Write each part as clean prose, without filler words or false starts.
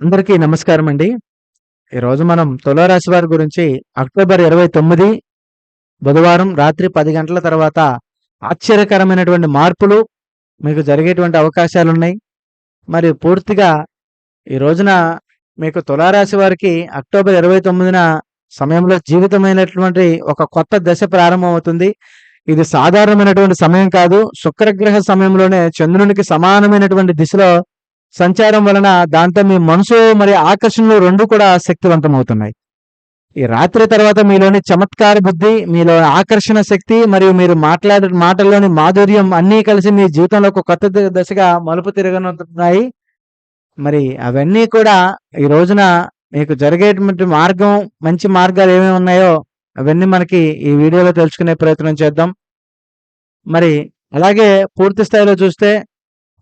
అందరికీ నమస్కారం అండి. ఈరోజు మనం తులారాశి వారి గురించి అక్టోబర్ 29 బుధవారం రాత్రి 10 గంటల తర్వాత ఆశ్చర్యకరమైనటువంటి మార్పులు మీకు జరిగేటువంటి అవకాశాలున్నాయి. మరి పూర్తిగా ఈ రోజున మీకు తులారాశి వారికి అక్టోబర్ 29న సమయంలో జీవితమైనటువంటి ఒక కొత్త దశ ప్రారంభమవుతుంది. ఇది సాధారణమైనటువంటి సమయం కాదు. శుక్రగ్రహ సమయంలోనే చంద్రునికి సమానమైనటువంటి దిశలో సంచారం వలన దాంతో మీ మనసు మరి ఆకర్షణలు 2 కూడా శక్తివంతమవుతున్నాయి. ఈ రాత్రి తర్వాత మీలోని చమత్కార బుద్ధి, మీలో ఆకర్షణ శక్తి మరియు మీరు మాట్లాడే మాటల్లోని మాధుర్యం అన్నీ కలిసి మీ జీవితంలో ఒక కొత్త దశగా మలుపు తిరగనున్నాయి. మరి అవన్నీ కూడా ఈ రోజున మీకు జరిగేటువంటి మార్గం, మంచి మార్గాలు ఏమేమి ఉన్నాయో అవన్నీ మనకి ఈ వీడియోలో తెలుసుకునే ప్రయత్నం చేద్దాం. మరి అలాగే పూర్తి స్థాయిలో చూస్తే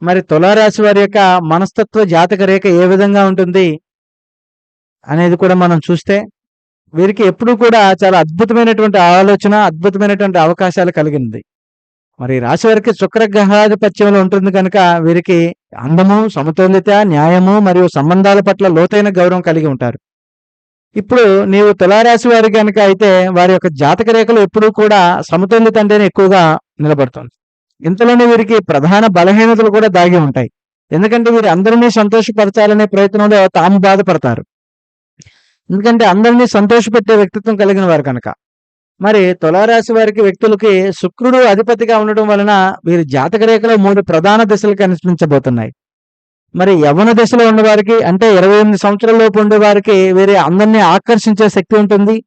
మరి తులారాశి వారి యొక్క మనస్తత్వ జాతక రేఖ ఏ విధంగా ఉంటుంది అనేది కూడా మనం చూస్తే వీరికి ఎప్పుడూ కూడా చాలా అద్భుతమైనటువంటి ఆలోచన, అద్భుతమైనటువంటి అవకాశాలు కలిగింది. మరి ఈ రాశి వారికి శుక్రగ్రహాధిపత్యంలో ఉంటుంది కనుక వీరికి అందము, సమతుల్యత, న్యాయము మరియు సంబంధాల పట్ల లోతైన గౌరవం కలిగి ఉంటారు. ఇప్పుడు నీవు తులారాశి వారి కనుక అయితే వారి యొక్క జాతక రేఖలు ఎప్పుడూ కూడా సమతుల్యత అంటేనే ఎక్కువగా నిలబడుతుంది. ఇంతలోనే వీరికి ప్రధాన బలహీనతలు కూడా దాగి ఉంటాయి. ఎందుకంటే వీరు అందరినీ సంతోషపరచాలనే ప్రయత్నంలో తాము బాధపడతారు. ఎందుకంటే అందరినీ సంతోషపెట్టే వ్యక్తిత్వం కలిగిన వారు కనుక. మరి తులారాశి వారికి వ్యక్తులకి శుక్రుడు అధిపతిగా ఉండడం వలన వీరి జాతక రేఖలో 3 ప్రధాన దశలు కనిపించబోతున్నాయి. మరి యవ్వన దశలో ఉన్నవారికి అంటే 28 సంవత్సరాల లోపు ఉండే వారికి వీరి అందరినీ ఆకర్షించే శక్తి ఉంటుంది.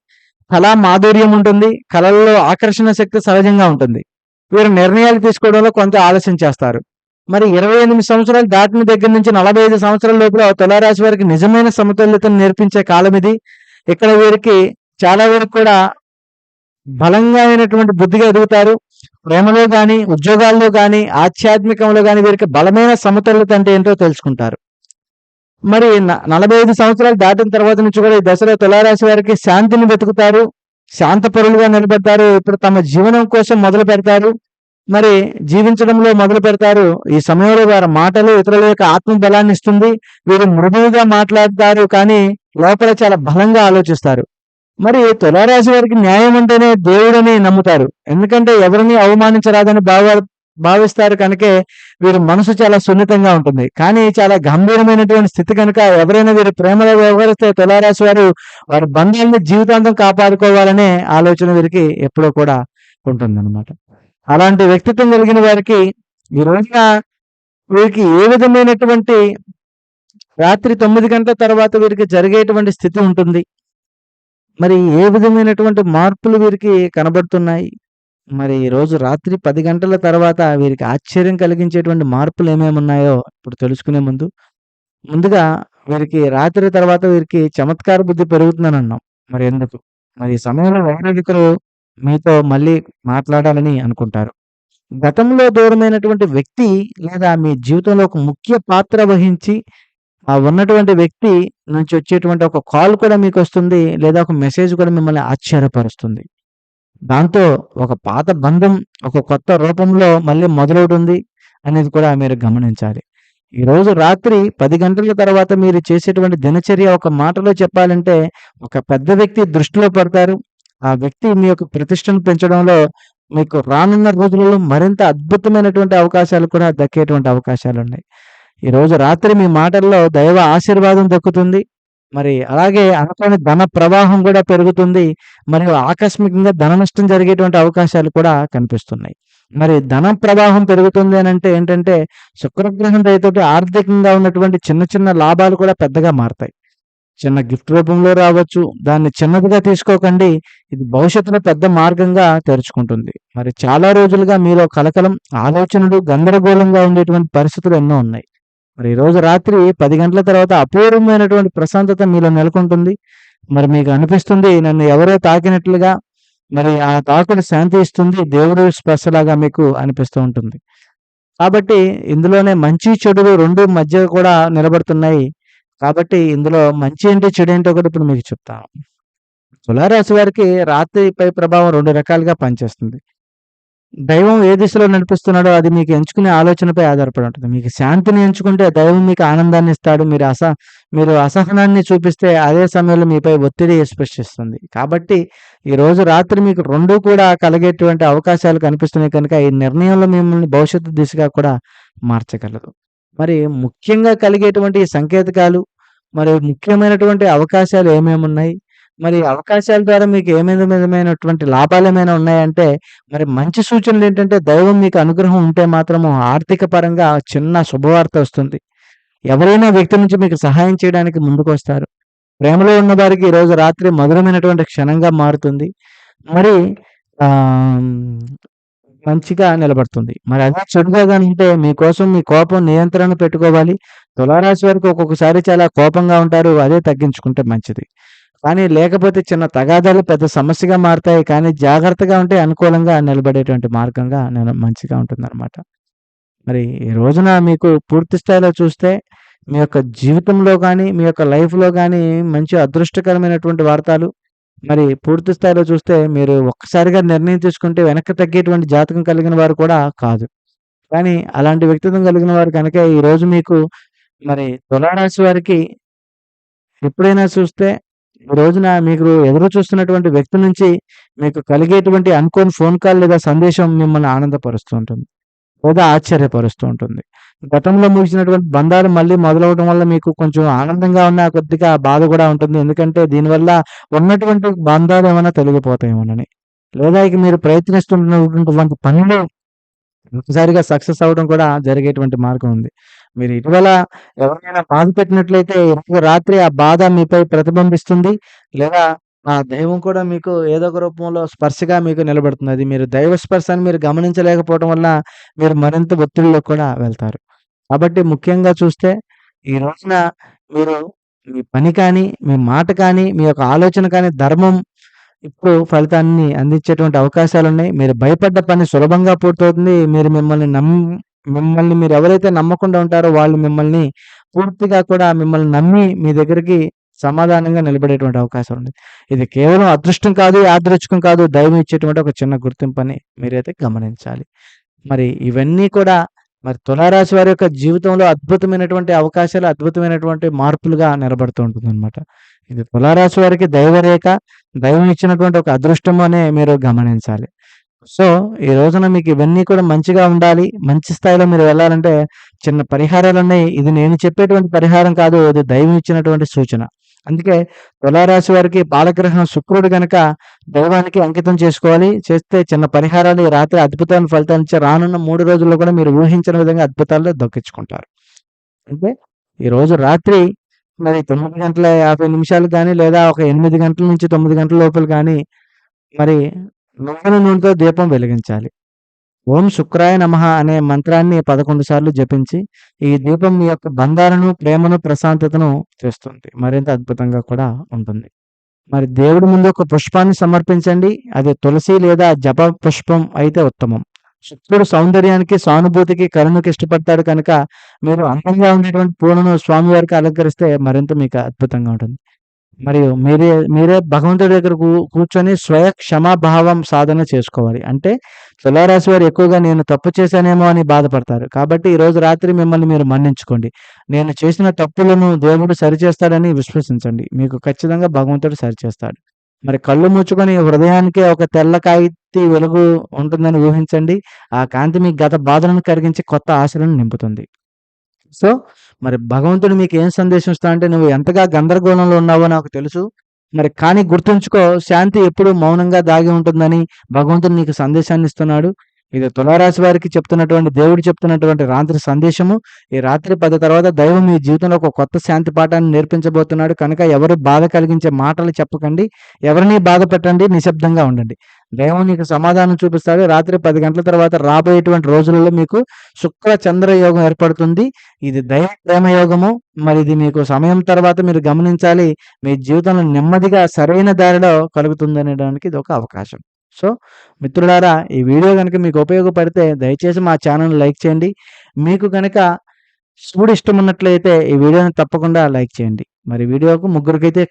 కళా మాధుర్యం ఉంటుంది. కళల్లో ఆకర్షణ శక్తి సహజంగా ఉంటుంది. వీరు నిర్ణయాలు తీసుకోవడంలో కొంత ఆలస్యం చేస్తారు. మరి 28 సంవత్సరాలు దాటిన దగ్గర నుంచి 45 సంవత్సరాల లోపల తులారాశి వారికి నిజమైన సమతుల్యతను నేర్పించే కాలం ఇది. ఇక్కడ వీరికి చాలా వరకు కూడా బలంగా అయినటువంటి బుద్ధిగా ఎదుగుతారు. ప్రేమలో గాని, ఉద్యోగాల్లో గాని, ఆధ్యాత్మికంలో గాని వీరికి బలమైన సమతుల్యత అంటే ఏంటో తెలుసుకుంటారు. మరి 45 సంవత్సరాలు దాటిన తర్వాత నుంచి కూడా ఈ దశలో తులారాశి వారికి శాంతిని వెతుకుతారు. శాంతపరులుగా నిలబడతారు. ఇప్పుడు తమ జీవనం కోసం మొదలు పెడతారు. మరి జీవించడంలో మొదలు పెడతారు. ఈ సమయంలో వారి మాటలు ఇతరుల యొక్క ఆత్మ బలాన్ని ఇస్తుంది. వీరు మృదువుగా మాట్లాడతారు కానీ లోపల చాలా బలంగా ఆలోచిస్తారు. మరి తులారాశి వారికి న్యాయం అంటేనే దేవుడని నమ్ముతారు. ఎందుకంటే ఎవరిని అవమానించరాదని భావిస్తారు కనుకే వీరి మనసు చాలా సున్నితంగా ఉంటుంది. కానీ చాలా గంభీరమైనటువంటి స్థితి కనుక ఎవరైనా వీరి ప్రేమలో వ్యవహరిస్తే తులారాశి వారు వారి బంధాలను జీవితాంతం కాపాడుకోవాలనే ఆలోచన వీరికి ఎప్పుడూ కూడా ఉంటుందన్నమాట. అలాంటి వ్యక్తిత్వం కలిగిన వారికి ఈ రోజున వీరికి ఏ విధమైనటువంటి రాత్రి 9 గంటల తర్వాత వీరికి జరిగేటువంటి స్థితి ఉంటుంది. మరి ఏ విధమైనటువంటి మార్పులు వీరికి కనబడుతున్నాయి? మరి ఈ రోజు రాత్రి 10 గంటల తర్వాత వీరికి ఆశ్చర్యం కలిగించేటువంటి మార్పులు ఏమేమి ఉన్నాయో ఇప్పుడు తెలుసుకునే ముందుగా వీరికి రాత్రి తర్వాత వీరికి చమత్కార బుద్ధి పెరుగుతుందని అన్నాం. మరి ఎందుకు? మరి ఈ సమయంలో వైరాగికులు మీతో మళ్ళీ మాట్లాడాలని అనుకుంటారు. గతంలో దూరమైనటువంటి వ్యక్తి లేదా మీ జీవితంలో ఒక ముఖ్య పాత్ర వహించి ఉన్నటువంటి వ్యక్తి నుంచి వచ్చేటువంటి ఒక కాల్ కూడా మీకొస్తుంది. లేదా ఒక మెసేజ్ కూడా మిమ్మల్ని ఆశ్చర్యపరుస్తుంది. దాంతో ఒక పాత బంధం ఒక కొత్త రూపంలో మళ్ళీ మొదలవుతుంది అనేది కూడా మీరు గమనించాలి. ఈరోజు రాత్రి 10 గంటల తర్వాత మీరు చేసేటువంటి దినచర్య ఒక మాటలో చెప్పాలంటే ఒక పెద్ద వ్యక్తి దృష్టిలో పడతారు. ఆ వ్యక్తి మీ యొక్క ప్రతిష్టను పెంచడంలో మీకు రానున్న రోజులలో మరింత అద్భుతమైనటువంటి అవకాశాలు కూడా దక్కేటువంటి అవకాశాలున్నాయి. ఈరోజు రాత్రి మీ మాటల్లో దైవ ఆశీర్వాదం దక్కుతుంది. మరి అలాగే అనుకోని ధన ప్రవాహం కూడా పెరుగుతుంది. మరియు ఆకస్మికంగా ధన నష్టం జరిగేటువంటి అవకాశాలు కూడా కనిపిస్తున్నాయి. మరి ధన ప్రవాహం పెరుగుతుంది అనంటే ఏంటంటే శుక్రగ్రహం దయతోటి ఆర్థికంగా ఉన్నటువంటి చిన్న చిన్న లాభాలు కూడా పెద్దగా మారతాయి. చిన్న గిఫ్ట్ రూపంలో రావచ్చు. దాన్ని చిన్నదిగా తీసుకోకండి. ఇది భవిష్యత్తులో పెద్ద మార్గంగా తెరుచుకుంటుంది. మరి చాలా రోజులుగా మీలో కలకలం, ఆలోచనలు గందరగోళంగా ఉండేటువంటి పరిస్థితులు ఎన్నో ఉన్నాయి. మరి ఈరోజు రాత్రి 10 గంటల తర్వాత అపూర్వమైనటువంటి ప్రశాంతత మీలో నెలకొంటుంది. మరి మీకు అనిపిస్తుంది నన్ను ఎవరో తాకినట్లుగా. మరి ఆ తాకుడు శాంతి ఇస్తుంది. దేవుడి స్పర్శలాగా మీకు అనిపిస్తూ ఉంటుంది. కాబట్టి ఇందులోనే మంచి చెడులు 2 మధ్య కూడా నిలబడుతున్నాయి. కాబట్టి ఇందులో మంచి ఏంటి, చెడు ఏంటో కూడా ఇప్పుడు మీకు చెప్తాను. తులారాశి వారికి రాత్రిపై ప్రభావం 2 రకాలుగా పనిచేస్తుంది. దైవం ఏ దిశలో నడిపిస్తున్నాడో అది మీకు ఎంచుకునే ఆలోచనపై ఆధారపడి ఉంటుంది. మీకు శాంతిని ఎంచుకుంటే దైవం మీకు ఆనందాన్ని ఇస్తాడు. మీరు అసహనాన్ని చూపిస్తే అదే సమయంలో మీపై ఒత్తిడి సృష్టిస్తుంది. కాబట్టి ఈరోజు రాత్రి మీకు 2 కూడా కలిగేటువంటి అవకాశాలు కనిపిస్తున్నాయి కనుక ఈ నిర్ణయంలో మిమ్మల్ని భవిష్యత్తు దిశగా కూడా మార్చగలదు. మరి ముఖ్యంగా కలిగేటువంటి ఈ సంకేతకాలు, మరి ముఖ్యమైనటువంటి అవకాశాలు ఏమేమున్నాయి? మరి అవకాశాల ద్వారా మీకు ఏమేమి విధమైనటువంటి లాభాలేమైనా ఉన్నాయంటే, మరి మంచి సూచనలేంటంటే, దైవం మీకు అనుగ్రహం ఉంటే మాత్రము ఆర్థిక పరంగా చిన్న శుభవార్త వస్తుంది. ఎవరైనా వ్యక్తి నుంచి మీకు సహాయం చేయడానికి ముందుకొస్తారు. ప్రేమలో ఉన్నవారికి ఈరోజు రాత్రి మధురమైనటువంటి క్షణంగా మారుతుంది. మరి ఆహ్, మంచిగా నిలబడుతుంది. మరి అదే చెడుగా గాని ఉంటే మీకోసం మీ కోపం నియంత్రణ పెట్టుకోవాలి. తులారాశి వారికి ఒక్కొక్కసారి చాలా కోపంగా ఉంటారు. అదే తగ్గించుకుంటే మంచిది. కానీ లేకపోతే చిన్న తగాదాలు పెద్ద సమస్యగా మారతాయి. కానీ జాగ్రత్తగా ఉంటే అనుకూలంగా నిలబడేటువంటి మార్గంగా మంచిగా ఉంటుందన్నమాట. మరి ఈ రోజున మీకు పూర్తి స్థాయిలో చూస్తే మీ యొక్క జీవితంలో గాని, మీ యొక్క లైఫ్‌లో గాని మంచి అదృష్టకరమైనటువంటి వార్తలు మరి పూర్తి స్థాయిలో చూస్తే మీరు ఒక్కసారిగా నిర్ణయం తీసుకుంటే వెనక్కి తగ్గేటువంటి జాతకం కలిగిన వారు కూడా కాదు. కానీ అలాంటి వ్యక్తిత్వం కలిగిన వారు కనుక ఈరోజు మీకు మరి తులారాశి వారికి ఎప్పుడైనా చూస్తే ఈ రోజున మీరు ఎదురు చూస్తున్నటువంటి వ్యక్తి నుంచి మీకు కలిగేటువంటి అనుకోని ఫోన్ కాల్ లేదా సందేశం మిమ్మల్ని ఆనందపరుస్తూ ఉంటుంది. లేదా ఆశ్చర్యపరుస్తూ ఉంటుంది. గతంలో ముగిసినటువంటి బంధాలు మళ్ళీ మొదలవ్వడం వల్ల మీకు కొంచెం ఆనందంగా ఉన్న కొద్దిగా బాధ కూడా ఉంటుంది. ఎందుకంటే దీనివల్ల ఉన్నటువంటి బంధాలు ఏమైనా తొలగిపోతాయేమోనని. లేదా ఇక మీరు ప్రయత్నిస్తున్నటువంటి పనిలో ఒక్కసారిగా సక్సెస్ అవ్వడం కూడా జరిగేటువంటి మార్గం ఉంది. మీరు ఇటీవల ఎవరినైనా బాధ పెట్టినట్లయితే ఈరోజు రాత్రి ఆ బాధ మీపై ప్రతిబింబిస్తుంది. లేదా ఆ దైవం కూడా మీకు ఏదో ఒక రూపంలో స్పర్శగా మీకు నిలబడుతుంది. అది మీరు దైవ స్పర్శని మీరు గమనించలేకపోవడం వల్ల మీరు మరింత ఒత్తిడిలోకి కూడా వెళ్తారు. కాబట్టి ముఖ్యంగా చూస్తే ఈ రోజున మీరు మీ పని కానీ, మీ మాట కానీ, మీ యొక్క ఆలోచన కానీ ధర్మం ఇప్పుడు ఫలితాన్ని అందించేటువంటి అవకాశాలున్నాయి. మీరు భయపడ్డ పని సులభంగా పూర్తవుతుంది. మిమ్మల్ని మీరెవరైతే నమ్మకుండా ఉంటారో వాళ్ళు మిమ్మల్ని పూర్తిగా కూడా మిమ్మల్ని నమ్మి మీ దగ్గరికి సమాధానంగా నిలబడేటువంటి అవకాశం ఉంది. ఇది కేవలం అదృష్టం కాదు, యాదృచ్ఛికం కాదు. దైవం ఇచ్చేటువంటి ఒక చిన్న గుర్తింపని మీరైతే గమనించాలి. మరి ఇవన్నీ కూడా మరి తులారాశి వారి యొక్క జీవితంలో అద్భుతమైనటువంటి అవకాశాలు, అద్భుతమైనటువంటి మార్పులుగా నిలబడుతూ ఉంటుందన్నమాట. ఇది తులారాశి వారికి దైవరేఖ, దైవం ఇచ్చినటువంటి ఒక అదృష్టము అనే మీరు గమనించాలి. సో, ఈ రోజున మీకు ఇవన్నీ కూడా మంచిగా ఉండాలి. మంచి స్థాయిలో మీరు వెళ్ళాలంటే చిన్న పరిహారాలున్నాయి. ఇది నేను చెప్పేటువంటి పరిహారం కాదు. ఇది దైవం ఇచ్చినటువంటి సూచన. అందుకే తులారాశి వారికి పాలగ్రహం శుక్రుడు గనక దైవానికి అంకితం చేసుకోవాలి. చేస్తే చిన్న పరిహారాలు ఈ రాత్రి అద్భుతమైన ఫలితాలిచ్చే రానున్న 3 రోజుల్లో కూడా మీరు ఊహించని విధంగా అద్భుతాలు దక్కించుకుంటారు. అంటే ఈరోజు రాత్రి మరి 9:50 గానీ, లేదా ఒక 8 గంటల నుంచి 9 గంటల లోపల గానీ మరి నువ్వుల నూనెతో దీపం వెలిగించాలి. ఓం శుక్రాయ నమః అనే మంత్రాన్ని 11 సార్లు జపించి, ఈ దీపం మీ యొక్క బంధాలను, ప్రేమను, ప్రశాంతతను తెస్తుంది. మరింత అద్భుతంగా కూడా ఉంటుంది. మరి దేవుడి ముందు ఒక పుష్పాన్ని సమర్పించండి. అది తులసి లేదా జప పుష్పం అయితే ఉత్తమం. శుక్రుడు సౌందర్యానికి, సానుభూతికి, కరుణకి ఇష్టపడతాడు కనుక మీరు అందంగా ఉండేటువంటి పూలను స్వామివారికి అలంకరిస్తే మరింత మీకు అద్భుతంగా ఉంటుంది. మరియు మీరే భగవంతుడి దగ్గర కూర్చొని స్వయ క్షమాభావం సాధన చేసుకోవాలి. అంటే తులారాశి వారు ఎక్కువగా నేను తప్పు చేశానేమో అని బాధపడతారు. కాబట్టి ఈరోజు రాత్రి మిమ్మల్ని మీరు మన్నించుకోండి. నేను చేసిన తప్పులను దేవుడు సరిచేస్తాడని విశ్వసించండి. మీకు ఖచ్చితంగా భగవంతుడు సరిచేస్తాడు. మరి కళ్ళు మూసుకొని హృదయానికి ఒక తెల్ల కాంతి వెలుగు ఉంటుందని ఊహించండి. ఆ కాంతి మీ గత బాధలను కరిగించి కొత్త ఆశలను నింపుతుంది. సో, మరి భగవంతుడు మీకేం సందేశం ఇస్తాడంటే, నువ్వు ఎంతగా గందరగోళంలో ఉన్నావో నాకు తెలుసు. మరి కానీ గుర్తుంచుకో, శాంతి ఎప్పుడూ మౌనంగా దాగి ఉంటుందని భగవంతుడు నీకు సందేశాన్ని ఇస్తున్నాడు. ఇది తులారాశి వారికి దేవుడు చెప్తున్నటువంటి రాత్రి సందేశము. ఈ రాత్రి 10 తర్వాత దైవం మీ జీవితంలో ఒక కొత్త శాంతి పాఠాన్ని నేర్పించబోతున్నాడు. కనుక ఎవరు బాధ కలిగించే మాటలు చెప్పకండి. ఎవరిని బాధ పెట్టండి. నిశ్శబ్దంగా ఉండండి. దైవం నీకు సమాధానం చూపిస్తాడు. రాత్రి 10 గంటల తర్వాత రాబోయేటువంటి రోజులలో మీకు శుక్ర చంద్ర యోగం ఏర్పడుతుంది. ఇది దైవ ప్రేమ యోగము. మరి ఇది మీకు సమయం తర్వాత మీరు గమనించాలి. మీ జీవితంలో నెమ్మదిగా సరైన దారిలో కలుగుతుందనడానికి ఇది ఒక అవకాశం. సో, మిత్రులారా, ఈ వీడియో గనుక మీకు ఉపయోగపడితే దయచేసి మా ఛానెల్‌ని లైక్ చేయండి. మీకు గనక శివుడు ఇష్టమున్నట్లయితే ఈ వీడియోని తప్పకుండా లైక్ చేయండి. మరి వీడియోకు ముగ్గురికైతే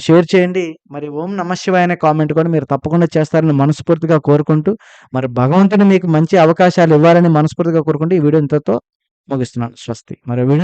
షేర్ చేయండి. మరి ఓం నమ శివాయ అనే కామెంట్ కూడా మీరు తప్పకుండా చేస్తారని మనస్ఫూర్తిగా కోరుకుంటూ, మరి భగవంతుడు మీకు మంచి అవకాశాలు ఇవ్వాలని మనస్ఫూర్తిగా కోరుకుంటూ ఈ వీడియో ఇంతటితో ముగిస్తున్నాను. స్వస్తి. మరో వీడియో